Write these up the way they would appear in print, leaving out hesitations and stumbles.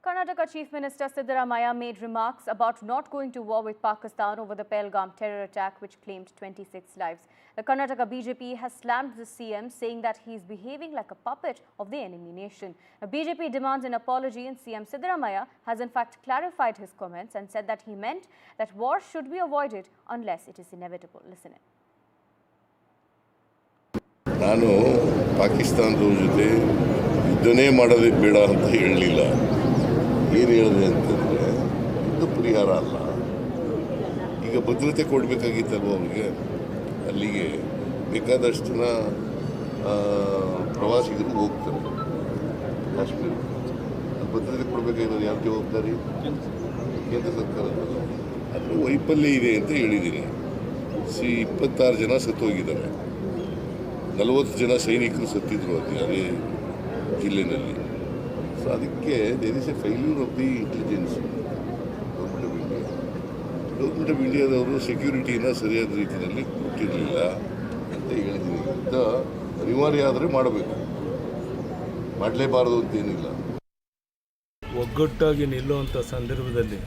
Karnataka Chief Minister Siddaramiah made remarks about not going to war with Pakistan over the Pahalgam terror attack which claimed 26 lives. The Karnataka BJP has slammed the CM, saying that he is behaving like a puppet of the enemy nation. The BJP demands an apology, and CM Siddaramaiah has in fact clarified his comments and said that he meant that war should be avoided unless it is inevitable. Listen in. ನಾನು ಪಾಕಿಸ್ತಾನದ ಜೊತೆ ಯುದ್ಧನೇ ಮಾಡೋದೇ ಬೇಡ ಅಂತ ಹೇಳಲಿಲ್ಲ. ಏನು ಹೇಳಿದೆ ಅಂತಂದರೆ ಇದು ಪರಿಹಾರ ಅಲ್ಲ. ಈಗ ಭದ್ರತೆ ಕೊಡಬೇಕಾಗಿತ್ತಲ್ವ ಅವ್ರಿಗೆ. ಅಲ್ಲಿಗೆ ಬೇಕಾದಷ್ಟು ಜನ ಪ್ರವಾಸಿಗರು ಹೋಗ್ತಾರೆ ಕಾಶ್ಮೀರ. ಭದ್ರತೆ ಕೊಡಬೇಕಾಗಿರೋದು ಯಾಕೆ ಹೋಗ್ತಾರೆ? ಕೇಂದ್ರ ಸರ್ಕಾರದಲ್ಲ. ಅದರ ವೈಫಲ್ಯ ಇದೆ ಅಂತ ಹೇಳಿದ್ದೀನಿ. 26 ಜನ ಸತ್ತೋಗಿದ್ದಾರೆ. 40 ಜನ ಸೈನಿಕರು ಸತ್ತಿದ್ರು ಅದೇ ಜಿಲ್ಲೆಯಲ್ಲಿ. ಸೊ ಅದಕ್ಕೆ there is a failure of the intelligence government of ಇಂಡಿಯಾದವರು ಸೆಕ್ಯೂರಿಟಿನ ಸರಿಯಾದ ರೀತಿಯಲ್ಲಿ ಕೊಟ್ಟಿರಲಿಲ್ಲ ಅಂತ ಹೇಳಿದ್ದೀನಿ. ಯುದ್ಧ ಅನಿವಾರ್ಯ ಆದರೆ ಮಾಡಬೇಕು, ಮಾಡಲೇಬಾರದು ಅಂತೇನಿಲ್ಲ. ಒಗ್ಗಟ್ಟಾಗಿ ನಿಲ್ಲುವಂಥ ಸಂದರ್ಭದಲ್ಲಿ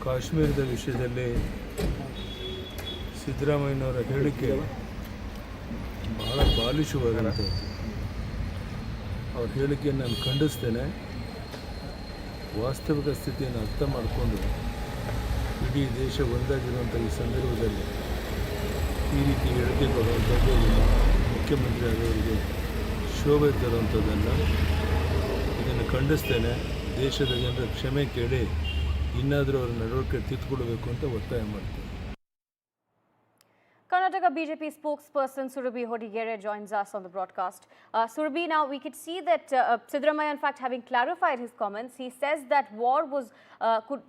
ಕಾಶ್ಮೀರದ ವಿಷಯದಲ್ಲಿ ಸಿದ್ದರಾಮಯ್ಯನವರ ಹೇಳಿಕೆ ಬಹಳ ಬಾಲಿಶವಾದಂಥದ್ದು. ಅವ್ರ ಹೇಳಿಕೆಯನ್ನು ನಾನು ಖಂಡಿಸ್ತೇನೆ. ವಾಸ್ತವಿಕ ಸ್ಥಿತಿಯನ್ನು ಅರ್ಥ ಮಾಡಿಕೊಂಡು ಇಡೀ ದೇಶ ಒಂದಾಗಿರುವಂಥ ಈ ಸಂದರ್ಭದಲ್ಲಿ ಈ ರೀತಿ ಹೇಳಿಕೆ ಕೊಡುವಂಥದ್ದು ಮುಖ್ಯಮಂತ್ರಿ ಆದವರಿಗೆ ಶೋಭೆ ತರುವಂಥದ್ದನ್ನು ಇದನ್ನು ಖಂಡಿಸ್ತೇನೆ. ದೇಶದ ಜನರ ಕ್ಷಮೆ ಕೇಳಿ ಇನ್ನಾದರೂ ಅವರ ನಡವಳಿಕೆ ತಿದ್ದುಕೊಡಬೇಕು ಅಂತ ಒತ್ತಾಯ ಮಾಡ್ತೇನೆ. Karnataka BJP spokesperson Surabhi Hodigere joins us on the broadcast. Surabhi, now we could see that Siddaramaiah, in fact, having clarified his comments, he says that war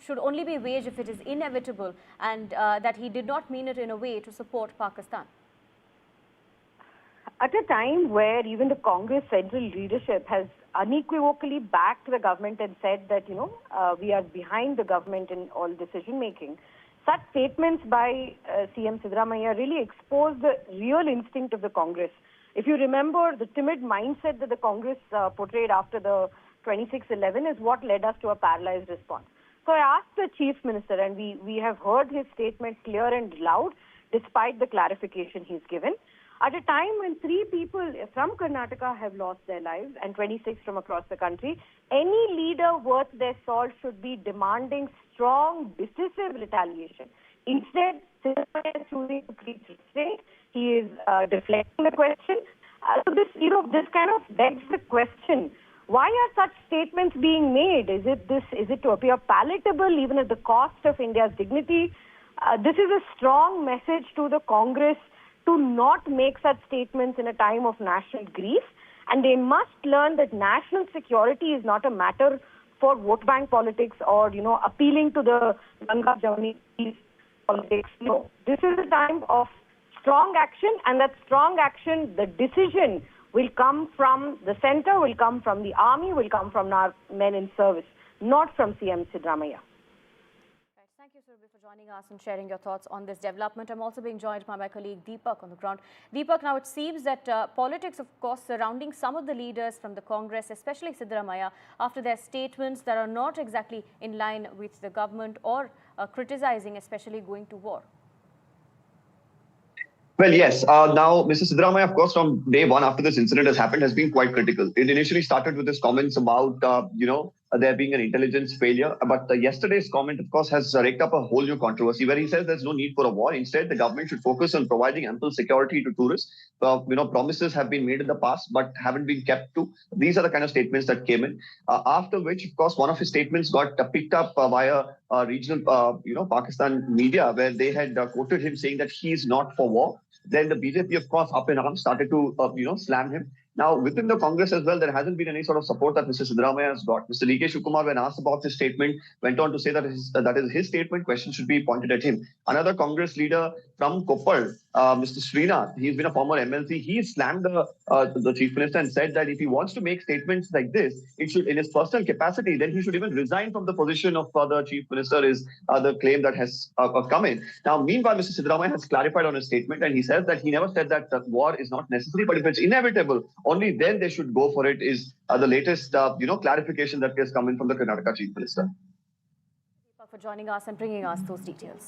should only be waged if it is inevitable, and that he did not mean it in a way to support Pakistan. At a time where even the Congress central leadership has unequivocally backed the government and said that, we are behind the government in all decision making, such statements by CM Siddaramaiah really expose the real instinct of the Congress. If you remember, the timid mindset that the Congress portrayed after the 26/11 is what led us to a paralyzed response. So I asked the Chief Minister, and we have heard his statement clear and loud despite the clarification he's given. At a time when 3 people from Karnataka have lost their lives and 26 from across the country, any leader worth their salt should be demanding strong, decisive retaliation. Instead, Siddaramaiah is choosing to preach restraint. He is deflecting the question. So this kind of begs the question: why are such statements being made? Is it to appear palatable, even at the cost of India's dignity? This is a strong message to the Congress to not make such statements in a time of national grief, and they must learn that national security is not a matter for vote bank politics or appealing to the Ganga Jammu politics. No, this is a time of strong action, and that strong action, the decision will come from the center, will come from the army, will come from our men in service, not from CM Siddaramaiah. Thank you, Surabhi, for joining us and sharing your thoughts on this development. I'm also being joined by my colleague Deepak on the ground. Deepak, now it seems that politics, of course, surrounding some of the leaders from the Congress, especially Siddaramaiah, after their statements that are not exactly in line with the government or criticizing, especially going to war. Well, yes. Now, Mr. Siddaramaiah, of course, from day one after this incident has happened, has been quite critical. It initially started with his comments about, there being an intelligence failure. But yesterday's comment, of course, has raked up a whole new controversy where he says there's no need for a war. Instead, the government should focus on providing ample security to tourists. Promises have been made in the past but haven't been kept to. These are the kind of statements that came in. After which, of course, one of his statements got picked up via regional, Pakistan media, where they had quoted him saying that he is not for war. Then the BJP, of course, up in arms, started to, slam him. Now, within the Congress as well, there hasn't been any sort of support that Mr. Siddaramaiah has got. Mr. D.K. Shivakumar, when asked about his statement, went on to say that that is his statement. Questions should be pointed at him. Another Congress leader from Koppal, Mr. Srinath, he's been a former MLC. He slammed the Chief Minister and said that if he wants to make statements like this, it should, in his personal capacity, then he should even resign from the position of the Chief Minister, is the claim that has come in. Now, meanwhile, Mr. Siddaramaiah has clarified on his statement, and he says that he never said that war is not necessary, but if it's inevitable, only then they should go for it, is the latest clarification that has come in from the Karnataka Chief Minister. For joining us and bringing us those details.